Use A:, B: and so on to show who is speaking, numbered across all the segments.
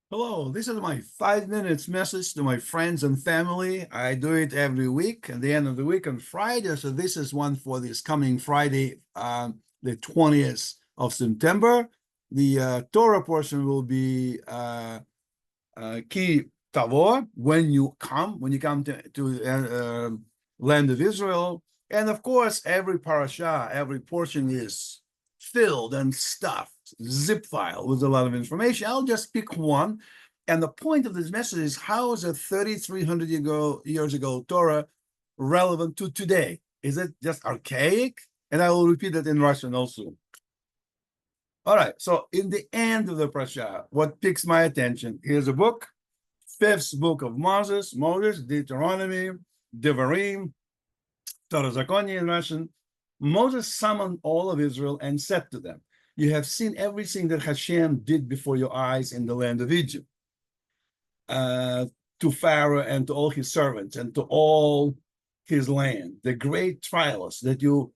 A: Hello, this is my 5 minutes message to my friends and family. I do it every week at the end of the week on Friday. So this is one for this coming Friday, the 20th of September. The Torah portion will be Ki Tetze, when you come to land of Israel. And of course, every parsha, every portion is filled and stuffed, zip file with a lot of information. I'll just pick one. And the point of this message is, how is a 3,300 years ago Torah relevant to today? Is it just archaic? And I will repeat that in Russian also. All right, so in the end of the parsha, what picks my attention? Here's a book, fifth book of Moses, Deuteronomy, Devarim, Torah Zakonia in Russian. Moses summoned all of Israel and said to them, "You have seen everything that Hashem did before your eyes in the land of Egypt, to Pharaoh and to all his servants and to all his land, the great trials that your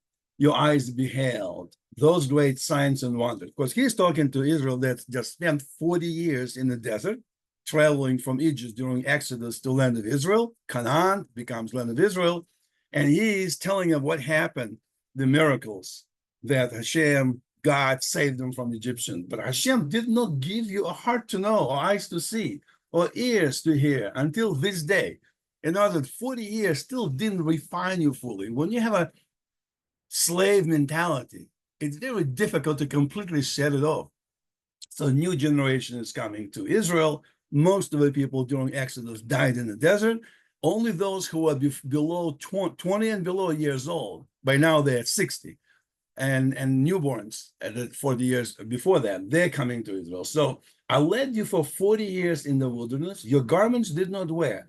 A: eyes beheld, those great signs and wonders." Because he's talking to Israel that just spent 40 years in the desert, traveling from Egypt during Exodus to land of Israel. Canaan becomes land of Israel. And he's telling them what happened, the miracles that Hashem, God saved them from Egyptian. But Hashem did not give you a heart to know, or eyes to see, or ears to hear until this day. In other words, 40 years still didn't refine you fully. When you have a slave mentality, it's very difficult to completely set it off. So a new generation is coming to Israel. Most of the people during Exodus died in the desert. Only those who are below 20 and below years old, by now they're at 60, and newborns at 40 years before that, they're coming to Israel. So I led you for 40 years in the wilderness. Your garments didn't wear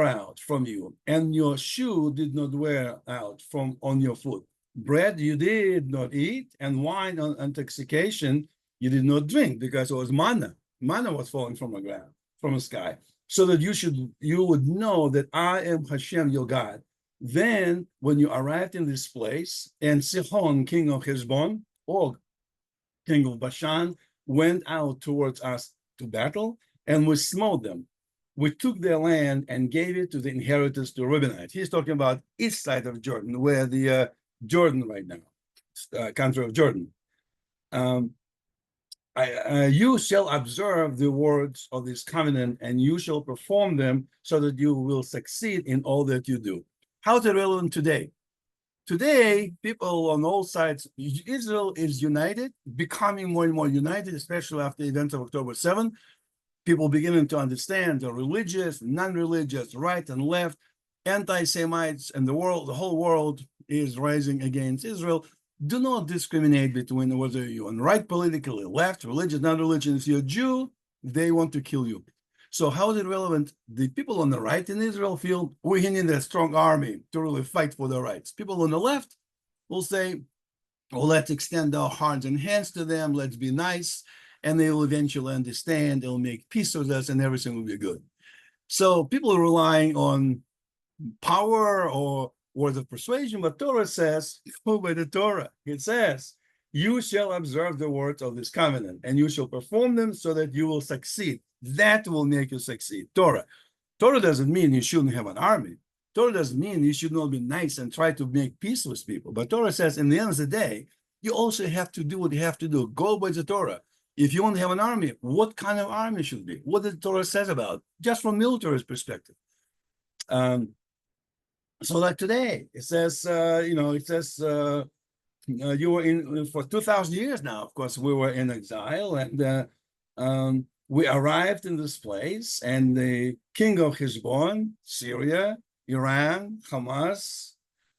A: out from you, and your shoe did not wear out from on your foot. Bread you did not eat, and wine on intoxication you did not drink, because it was manna. Manna was falling from the ground, from the sky, so that you would know that I am Hashem, your God. Then, when you arrived in this place, and Sihon, king of Heshbon, Og, king of Bashan, went out towards us to battle, and we smote them. We took their land and gave it to the inheritors, to Reubenites. He's talking about east side of Jordan, where the Jordan right now, country of Jordan. You shall observe the words of this covenant, and you shall perform them, so that you will succeed in all that you do. How is it relevant today? Today, people on all sides, Israel is united, becoming more and more united, especially after the events of October 7th. People beginning to understand the religious, non-religious, right and left, anti-Semites, and the whole world is rising against Israel. Do not discriminate between whether you're on right politically, left, religious, non-religious. If you're a Jew, they want to kill you. So how is it relevant? The people on the right in Israel feel we need a strong army to really fight for their rights. People on the left will say, well, let's extend our hearts and hands to them. Let's be nice. And they will eventually understand. They'll make peace with us, and everything will be good. So people are relying on power or words of persuasion, but Torah says, go by the Torah. It says, you shall observe the words of this covenant, and you shall perform them, so that you will succeed. That will make you succeed. Torah. Torah doesn't mean you shouldn't have an army. Torah doesn't mean you should not be nice and try to make peace with people. But Torah says, in the end of the day, you also have to do what you have to do. Go by the Torah. If you want to have an army, what kind of army should be? What the Torah says about, just from military perspective. So like today, it says, you were in for 2,000 years now. Of course, we were in exile, and we arrived in this place, and the king of Heshbon, Syria, Iran, Hamas,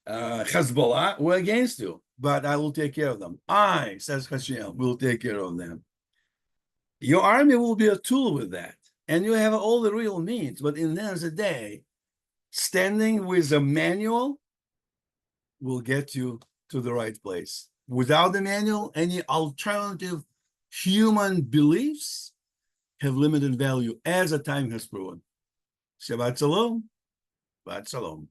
A: Hezbollah were against you, but I will take care of them. I, says Hashem, will take care of them. Your army will be a tool with that, and you have all the real means, but in the end of the day, standing with a manual will get you to the right place. Without the manual, any alternative human beliefs have limited value, as the time has proven. Shabbat Shalom. Shabbat Shalom.